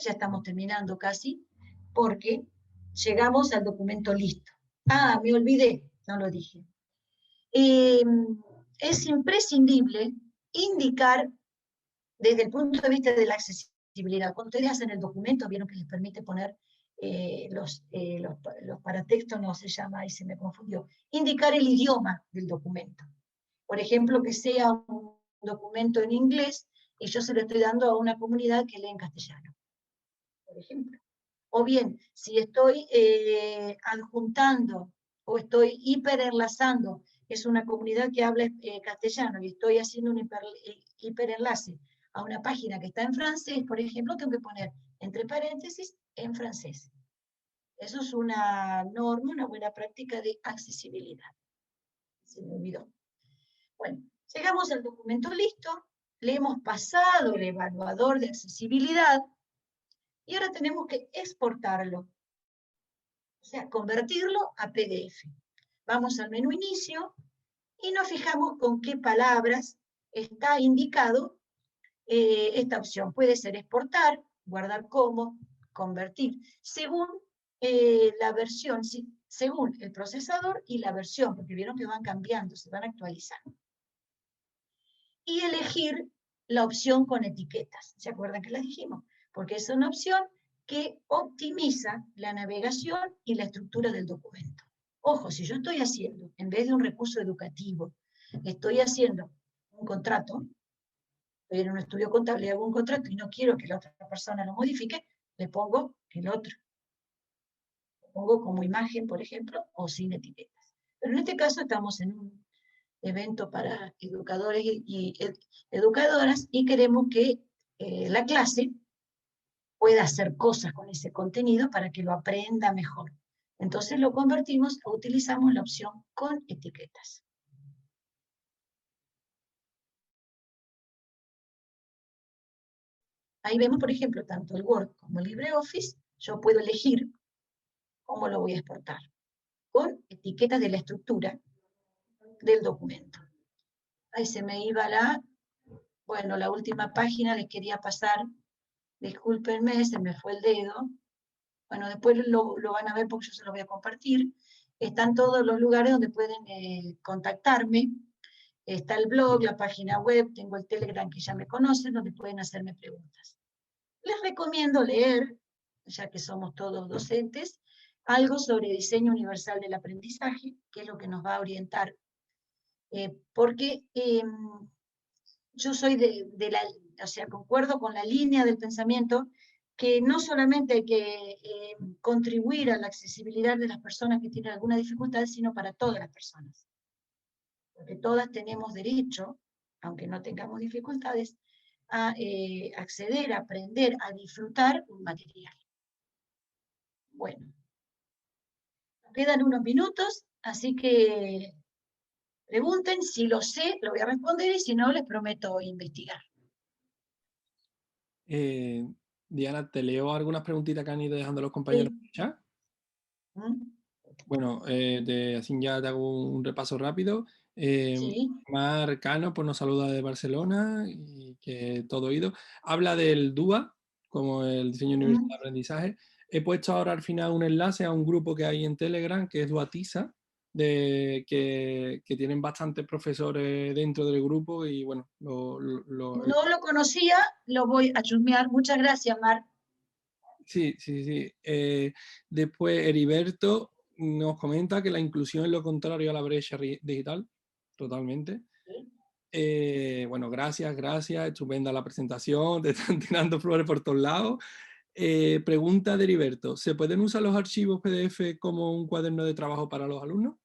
Ya estamos terminando casi, porque llegamos al documento listo. Ah, me olvidé, no lo dije. Es imprescindible indicar desde el punto de vista de la accesibilidad. Cuando ustedes hacen el documento, vieron que les permite poner los paratextos, no se llama, ahí se me confundió, indicar el idioma del documento. Por ejemplo, que sea un documento en inglés y yo se lo estoy dando a una comunidad que lee en castellano, por ejemplo. O bien, si estoy adjuntando o estoy hiperenlazando, es una comunidad que habla castellano y estoy haciendo un hiperenlace a una página que está en francés, por ejemplo, tengo que poner entre paréntesis en francés. Eso es una norma, una buena práctica de accesibilidad. Se me olvidó. Bueno, llegamos al documento listo, le hemos pasado el evaluador de accesibilidad, y ahora tenemos que exportarlo, o sea, convertirlo a PDF. Vamos al menú inicio y nos fijamos con qué palabras está indicado esta opción. Puede ser exportar, guardar como, convertir, según la versión, ¿sí? Según el procesador y la versión, porque vieron que van cambiando, se van actualizando. Y elegir la opción con etiquetas. ¿Se acuerdan que las dijimos? Porque es una opción que optimiza la navegación y la estructura del documento. Ojo, si yo estoy haciendo, en vez de un recurso educativo, estoy haciendo un contrato, estoy en un estudio contable y hago un contrato y no quiero que la otra persona lo modifique, le pongo el otro. Lo pongo como imagen, por ejemplo, o sin etiquetas. Pero en este caso estamos en un evento para educadores y educadoras y queremos que la clase pueda hacer cosas con ese contenido para que lo aprenda mejor. Entonces lo convertimos o utilizamos la opción con etiquetas. Ahí vemos, por ejemplo, tanto el Word como el LibreOffice. Yo puedo elegir cómo lo voy a exportar, con etiquetas de la estructura del documento. Ahí se me iba bueno, la última página les quería pasar, discúlpenme, se me fue el dedo. Bueno, después lo van a ver porque yo se lo voy a compartir. Están todos los lugares donde pueden contactarme. Está el blog, la página web, tengo el Telegram que ya me conocen, donde pueden hacerme preguntas. Les recomiendo leer, ya que somos todos docentes, algo sobre diseño universal del aprendizaje, que es lo que nos va a orientar. Porque yo soy o sea, concuerdo con la línea del pensamiento que no solamente hay que contribuir a la accesibilidad de las personas que tienen alguna dificultad, sino para todas las personas. Porque todas tenemos derecho, aunque no tengamos dificultades, a acceder, a aprender, a disfrutar un material. Bueno, quedan unos minutos, así que pregunten, si lo sé, lo voy a responder, y si no, les prometo investigar. Diana, te leo algunas preguntitas que han ido dejando los compañeros en el chat. Bueno, así ya te hago un repaso rápido. Sí. Mar Cano pues nos saluda de Barcelona y que todo oído. Habla del DUA, como el diseño universal de aprendizaje. He puesto ahora al final un enlace a un grupo que hay en Telegram, que es Duatiza, que tienen bastantes profesores dentro del grupo y bueno, No lo conocía, lo voy a chusmear. Muchas gracias, Mar. Sí. Después Heriberto nos comenta que la inclusión es lo contrario a la brecha digital, totalmente. Bueno, gracias, estupenda la presentación, te están tirando flores por todos lados. Pregunta de Heriberto, ¿se pueden usar los archivos PDF como un cuaderno de trabajo para los alumnos?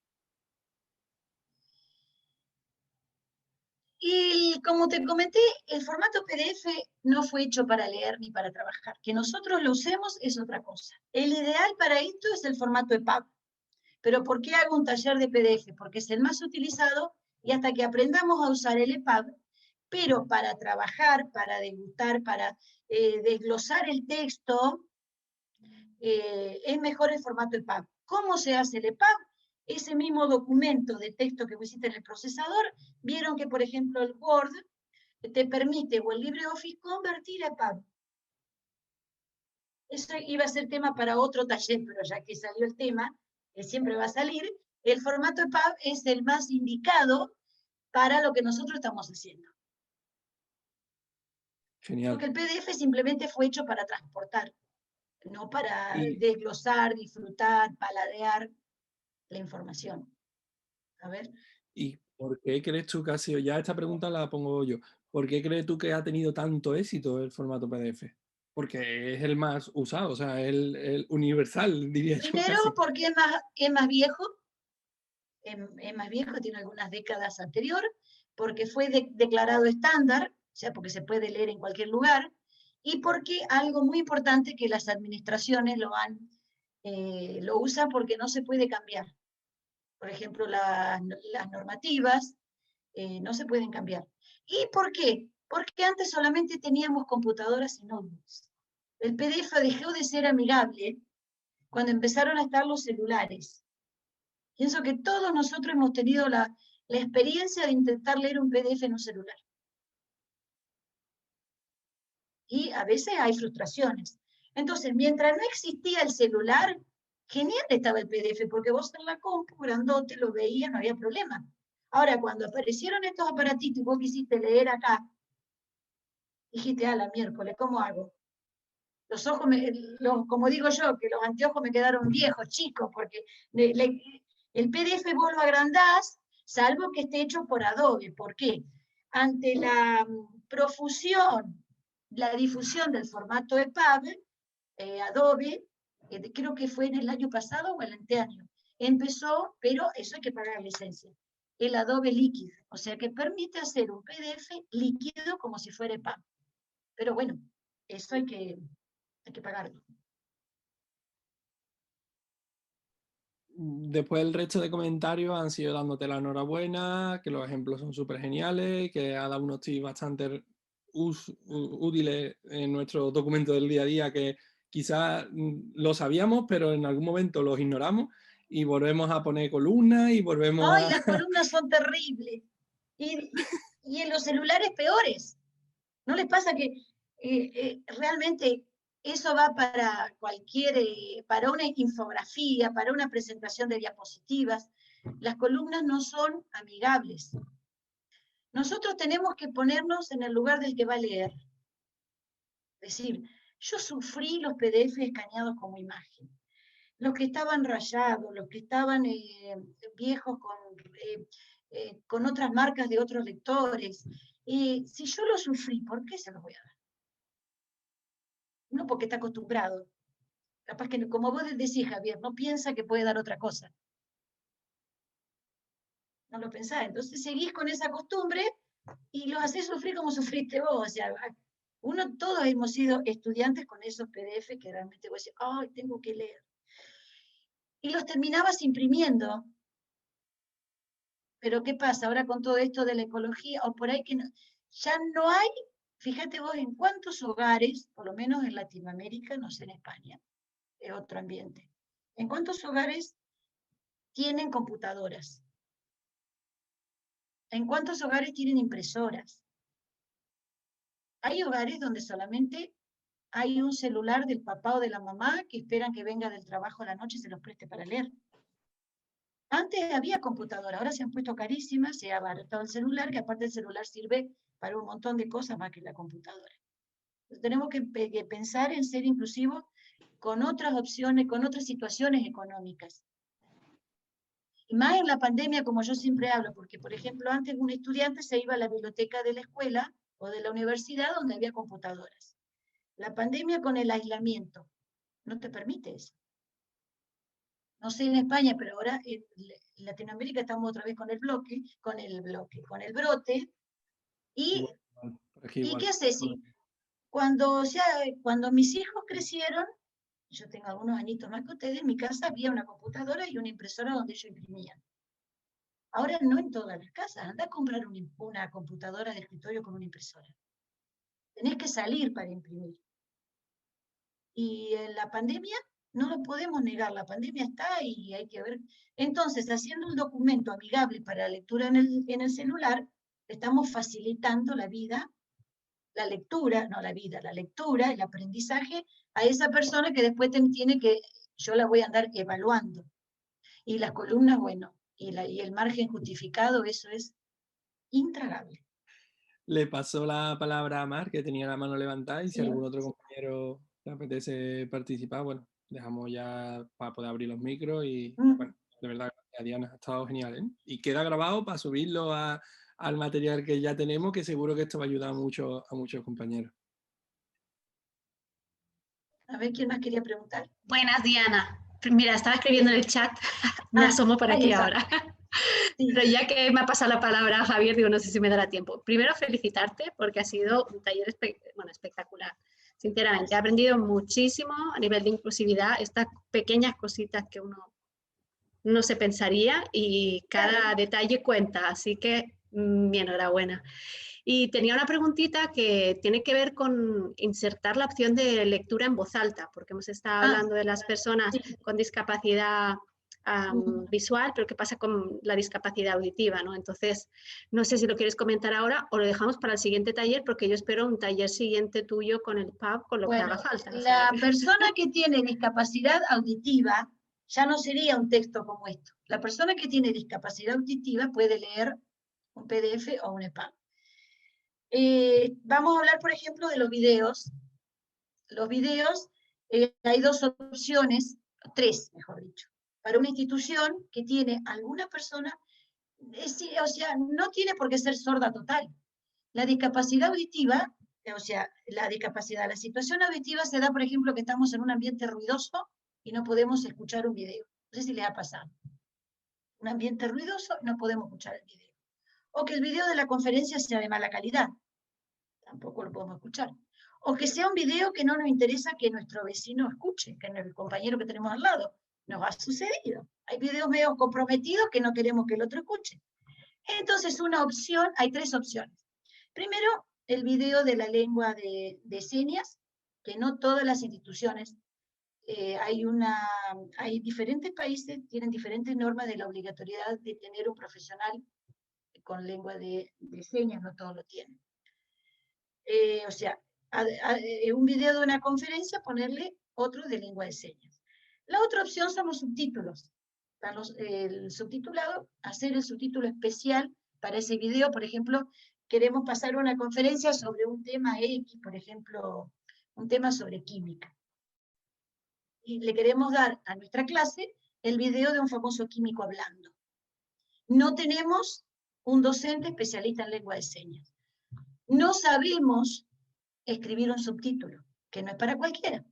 Y como te comenté, el formato PDF no fue hecho para leer ni para trabajar. Que nosotros lo usemos es otra cosa. El ideal para esto es el formato EPUB. Pero ¿por qué hago un taller de PDF? Porque es el más utilizado y hasta que aprendamos a usar el EPUB, pero para trabajar, para degustar, para desglosar el texto, es mejor el formato EPUB. ¿Cómo se hace el EPUB? Ese mismo documento de texto que pusiste en el procesador, vieron que, por ejemplo, el Word te permite, o el LibreOffice, convertir a EPUB. Eso iba a ser tema para otro taller, pero ya que salió el tema, que siempre va a salir, el formato EPUB es el más indicado para lo que nosotros estamos haciendo. Genial. Porque el PDF simplemente fue hecho para transportar, no para desglosar, disfrutar, paladear la información. A ver. ¿Y por qué crees tú que ha sido, ya esta pregunta la pongo yo, ¿por qué crees tú que ha tenido tanto éxito el formato PDF? Porque es el más usado, o sea, el universal, diría yo. Primero, porque es más viejo, es más viejo, tiene algunas décadas anterior, porque fue declarado estándar, o sea, porque se puede leer en cualquier lugar, y porque algo muy importante que las administraciones lo usan porque no se puede cambiar. Por ejemplo, las normativas no se pueden cambiar. ¿Y por qué? Porque antes solamente teníamos computadoras y notebooks. El PDF dejó de ser amigable cuando empezaron a estar los celulares. Pienso que todos nosotros hemos tenido la experiencia de intentar leer un PDF en un celular. Y a veces hay frustraciones. Entonces, mientras no existía el celular, genial estaba el PDF, porque vos en la compu, grandote, lo veías, no había problema. Ahora, cuando aparecieron estos aparatitos y vos quisiste leer acá, dijiste, la miércoles, ¿cómo hago? Los ojos, como digo yo, que los anteojos me quedaron viejos, chicos, porque el PDF vos lo agrandás, salvo que esté hecho por Adobe. ¿Por qué? Ante la profusión, la difusión del formato EPUB, Adobe, creo que fue en el año pasado o el anteaño, empezó, pero eso hay que pagar licencia, el Adobe Liquid, o sea que permite hacer un PDF líquido como si fuera EPUB. Pero bueno, eso hay que pagarlo. Después el resto de comentarios han sido dándote la enhorabuena, que los ejemplos son súper geniales, que ha dado unos tips bastante útiles en nuestro documento del día a día, que quizás lo sabíamos, pero en algún momento los ignoramos y volvemos a poner columnas y volvemos ¡Ay, las columnas son terribles! Y en los celulares peores. ¿No les pasa que realmente eso va para para una infografía, para una presentación de diapositivas? Las columnas no son amigables. Nosotros tenemos que ponernos en el lugar del que va a leer. Es decir, yo sufrí los PDF escaneados como imagen. Los que estaban rayados, los que estaban viejos con otras marcas de otros lectores. Si yo lo sufrí, ¿por qué se los voy a dar? No porque está acostumbrado. Capaz que, como vos decís, Javier, no piensa que puede dar otra cosa. No lo pensás. Entonces seguís con esa costumbre y los hacés sufrir como sufriste vos. O sea, todos hemos sido estudiantes con esos PDF que realmente vos decís, ¡ay, tengo que leer! Y los terminabas imprimiendo. Pero ¿qué pasa ahora con todo esto de la ecología? O por ahí que ya no hay, fíjate vos en cuántos hogares, por lo menos en Latinoamérica, no sé en España, es otro ambiente, en cuántos hogares tienen computadoras, en cuántos hogares tienen impresoras. Hay hogares donde solamente hay un celular del papá o de la mamá que esperan que venga del trabajo a la noche y se los preste para leer. Antes había computadora, ahora se han puesto carísimas, se ha abaratado el celular, que aparte el celular sirve para un montón de cosas más que la computadora. Entonces, tenemos que pensar en ser inclusivos con otras opciones, con otras situaciones económicas. Y más en la pandemia, como yo siempre hablo, porque, por ejemplo, antes un estudiante se iba a la biblioteca de la escuela o de la universidad donde había computadoras. La pandemia con el aislamiento no te permite eso. No sé en España, pero ahora en Latinoamérica estamos otra vez con el brote. ¿Y qué haces? Cuando mis hijos crecieron, yo tengo algunos añitos más que ustedes, en mi casa había una computadora y una impresora donde ellos imprimían. Ahora no en todas las casas. Anda a comprar una computadora de escritorio con una impresora. Tenés que salir para imprimir. Y en la pandemia no lo podemos negar, la pandemia está y hay que ver. Entonces, haciendo un documento amigable para la lectura en el celular, estamos facilitando la vida, la lectura, el aprendizaje a esa persona que después yo la voy a andar evaluando. Y las columnas, bueno, y el margen justificado, eso es intragable. Le pasó la palabra a Mar, que tenía la mano levantada, y si algún otro compañero le apetece participar, bueno, dejamos ya para poder abrir los micros y, bueno, de verdad, gracias, Diana, ha estado genial, ¿eh? Y queda grabado para subirlo al material que ya tenemos, que seguro que esto va a ayudar mucho a muchos compañeros. A ver, ¿quién más quería preguntar? Buenas, Diana. Mira, estaba escribiendo en el chat, me asomo por aquí ahora. Sí. Pero ya que me ha pasado la palabra Javier, digo, no sé si me dará tiempo. Primero, felicitarte porque ha sido un taller espectacular. Sinceramente, he aprendido muchísimo a nivel de inclusividad, estas pequeñas cositas que uno no se pensaría y cada detalle cuenta, así que mi enhorabuena. Y tenía una preguntita que tiene que ver con insertar la opción de lectura en voz alta, porque hemos estado hablando de las personas con discapacidad visual, pero ¿qué pasa con la discapacidad auditiva, ¿no? Entonces, no sé si lo quieres comentar ahora o lo dejamos para el siguiente taller, porque yo espero un taller siguiente tuyo con el PAB, con lo que haga falta. La persona que tiene discapacidad auditiva ya no sería un texto como esto. La persona que tiene discapacidad auditiva puede leer un PDF o un EPUB. Vamos a hablar, por ejemplo, de los videos. Los videos, hay dos opciones, tres, mejor dicho, para una institución que tiene alguna persona, o sea, no tiene por qué ser sorda total. La discapacidad auditiva, o sea, la situación auditiva se da, por ejemplo, que estamos en un ambiente ruidoso y no podemos escuchar un video. No sé si les ha pasado. Un ambiente ruidoso, no podemos escuchar el video. O que el video de la conferencia sea de mala calidad. Tampoco lo podemos escuchar. O que sea un video que no nos interesa que nuestro vecino escuche, que el compañero que tenemos al lado. Nos ha sucedido. Hay videos medio comprometidos que no queremos que el otro escuche. Entonces, una opción, hay tres opciones. Primero, el video de la lengua de señas, que no todas las instituciones, hay diferentes países, tienen diferentes normas de la obligatoriedad de tener un profesional con lengua de señas, no todos lo tienen. O sea, un video de una conferencia, ponerle otro de lengua de señas. La otra opción son los subtítulos. Para el subtitulado, hacer el subtítulo especial para ese video. Por ejemplo, queremos pasar una conferencia sobre un tema X, por ejemplo, un tema sobre química. Y le queremos dar a nuestra clase el video de un famoso químico hablando. No tenemos un docente especialista en lengua de señas. No sabemos escribir un subtítulo, que no es para cualquiera.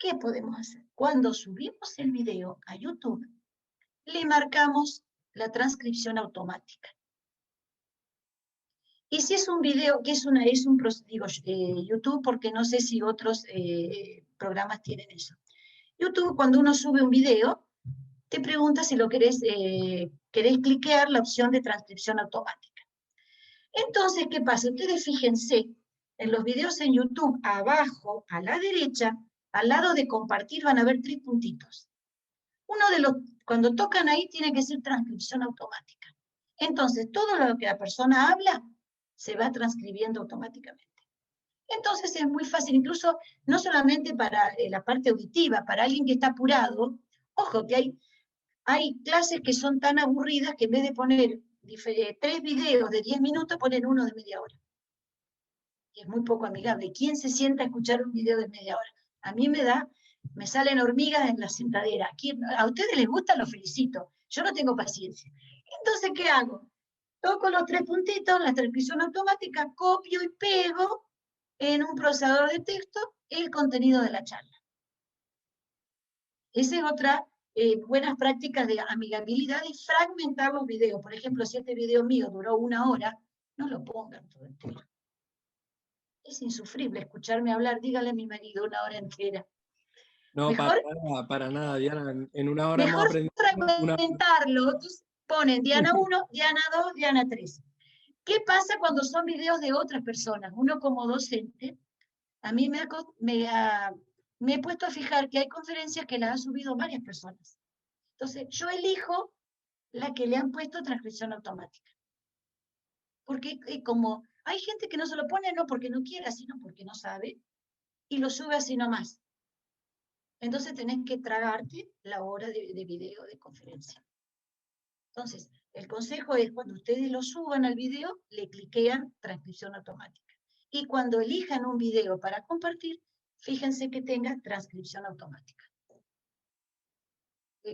¿Qué podemos hacer? Cuando subimos el video a YouTube, le marcamos la transcripción automática. Y si es un video, que YouTube, porque no sé si otros programas tienen eso. YouTube, cuando uno sube un video, te pregunta si lo querés cliquear la opción de transcripción automática. Entonces, ¿qué pasa? Ustedes fíjense, en los videos en YouTube, abajo, a la derecha, al lado de compartir, van a ver 3 puntitos. Cuando tocan ahí, tiene que ser transcripción automática. Entonces, todo lo que la persona habla, se va transcribiendo automáticamente. Entonces es muy fácil, incluso no solamente para la parte auditiva, para alguien que está apurado. Ojo, que hay clases que son tan aburridas que en vez de poner 3 videos de 10 minutos, ponen uno de media hora. Y es muy poco amigable. ¿Quién se sienta a escuchar un video de media hora? A mí me salen hormigas en la sentadera. A ustedes les gusta, los felicito. Yo no tengo paciencia. Entonces, ¿qué hago? Toco los 3 puntitos, la transcripción automática, copio y pego en un procesador de texto el contenido de la charla. Esa es otra buenas prácticas de amigabilidad y fragmentar los videos. Por ejemplo, si este video mío duró 1 hora, no lo pongan todo entero. Es insufrible escucharme hablar, dígale a mi marido 1 hora entera. No, mejor, para nada, Diana. En 1 hora hemos mejor aprendido fragmentarlo. Entonces, ponen Diana 1, Diana 2, Diana 3. ¿Qué pasa cuando son videos de otras personas? Uno como docente, a mí me he puesto a fijar que hay conferencias que las han subido varias personas. Entonces, yo elijo la que le han puesto transcripción automática. Porque como hay gente que no se lo pone no porque no quiera, sino porque no sabe, y lo sube así nomás. Entonces tenés que tragarte la hora de video de conferencia. Entonces, el consejo es cuando ustedes lo suban al video, le cliquean transcripción automática. Y cuando elijan un video para compartir, fíjense que tenga transcripción automática.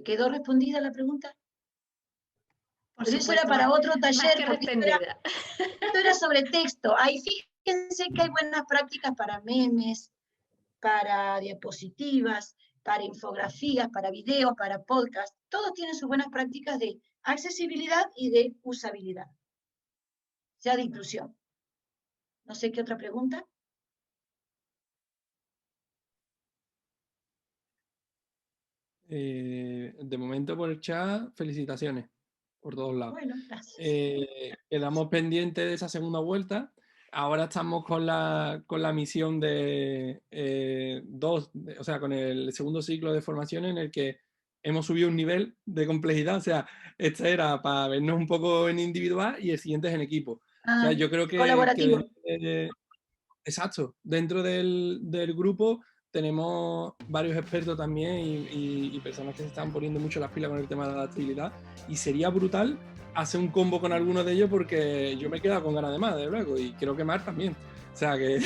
¿Quedó respondida la pregunta? Por Pero supuesto, eso era para otro taller, porque esto era sobre texto. Ahí fíjense que hay buenas prácticas para memes, para diapositivas, para infografías, para videos, para podcast. Todos tienen sus buenas prácticas de accesibilidad y de usabilidad, sea de inclusión. No sé qué otra pregunta. De momento por el chat, felicitaciones. por todos lados. Bueno, gracias. Quedamos pendientes de esa segunda vuelta. Ahora estamos con la misión de o sea, con el segundo ciclo de formación en el que hemos subido un nivel de complejidad. O sea, esta era para vernos un poco en individual y el siguiente es en equipo. O sea, yo creo que colaborativo. Exacto. Dentro del grupo tenemos varios expertos también y personas que se están poniendo mucho las pilas con el tema de la adaptabilidad. Y sería brutal hacer un combo con algunos de ellos porque yo me he quedado con ganas de más, de luego. Y creo que Mar también. O sea, que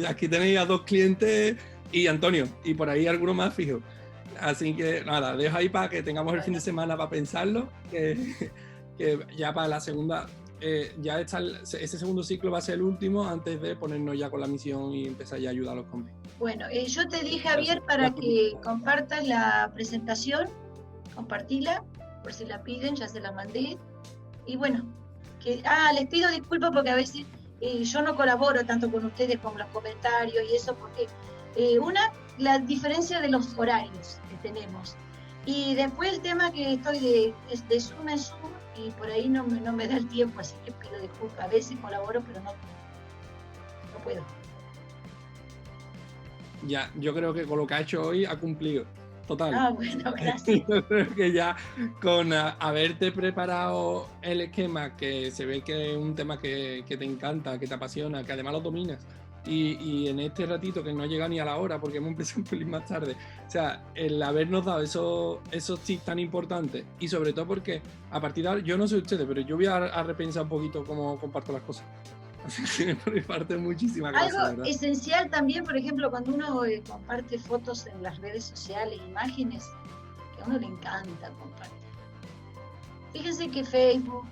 aquí tenéis a 2 clientes y Antonio. Y por ahí alguno más fijo. Así que nada, dejo ahí para que tengamos el fin de semana para pensarlo. Que ya para la segunda... ya está ese segundo ciclo va a ser el último antes de ponernos ya con la misión y empezar ya a ayudar a los compis. Bueno, yo te dije, Javier, para que compartas la presentación, compartila, por si la piden, ya se la mandé. Y bueno, les pido disculpas porque a veces yo no colaboro tanto con ustedes con los comentarios y eso, porque la diferencia de los horarios que tenemos. Y después el tema que estoy de Zoom en Zoom, y por ahí no me da el tiempo, así que pido disculpas. A veces colaboro, pero no puedo. Ya, yo creo que con lo que ha hecho hoy ha cumplido. Total. Bueno, gracias. Yo creo que ya con haberte preparado el esquema, que se ve que es un tema que te encanta, que te apasiona, que además lo dominas, y en este ratito que no ha llegado ni a la hora porque hemos empezado un pelín más tarde, o sea, el habernos dado esos tips tan importantes, y sobre todo porque a partir de ahora, yo no sé ustedes, pero yo voy a repensar un poquito cómo comparto las cosas. Así que por mi parte muchísimas gracias. Algo ¿verdad? esencial también, por ejemplo, cuando uno comparte fotos en las redes sociales, imágenes, que a uno le encanta compartir. Fíjense que Facebook,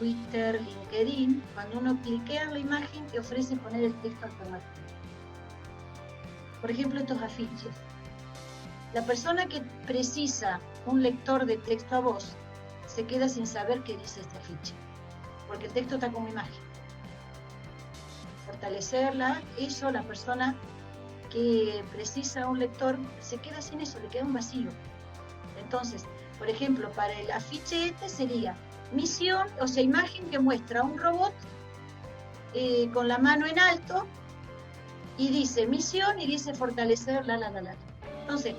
Twitter, LinkedIn, cuando uno cliquea en la imagen, te ofrece poner el texto alternativo. Por ejemplo, estos afiches. La persona que precisa un lector de texto a voz se queda sin saber qué dice este afiche, porque el texto está como imagen. Fortalecerla, eso, la persona que precisa un lector se queda sin eso, le queda un vacío. Entonces, por ejemplo, para el afiche este sería misión, o sea, imagen que muestra un robot con la mano en alto y dice misión y dice fortalecer la. Entonces,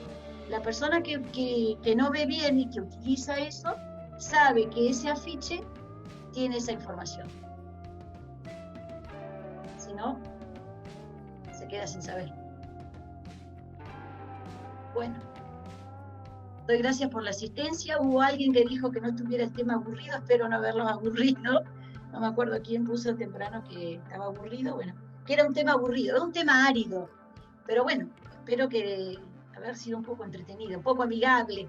la persona que no ve bien y que utiliza eso, sabe que ese afiche tiene esa información. Si no, se queda sin saber. Bueno, doy gracias por la asistencia. Hubo alguien que dijo que no estuviera el tema aburrido, espero no haberlos aburrido. No me acuerdo quién puso temprano que estaba aburrido. Bueno, que era un tema aburrido, era un tema árido. Pero bueno, espero que haber sido un poco entretenido, un poco amigable.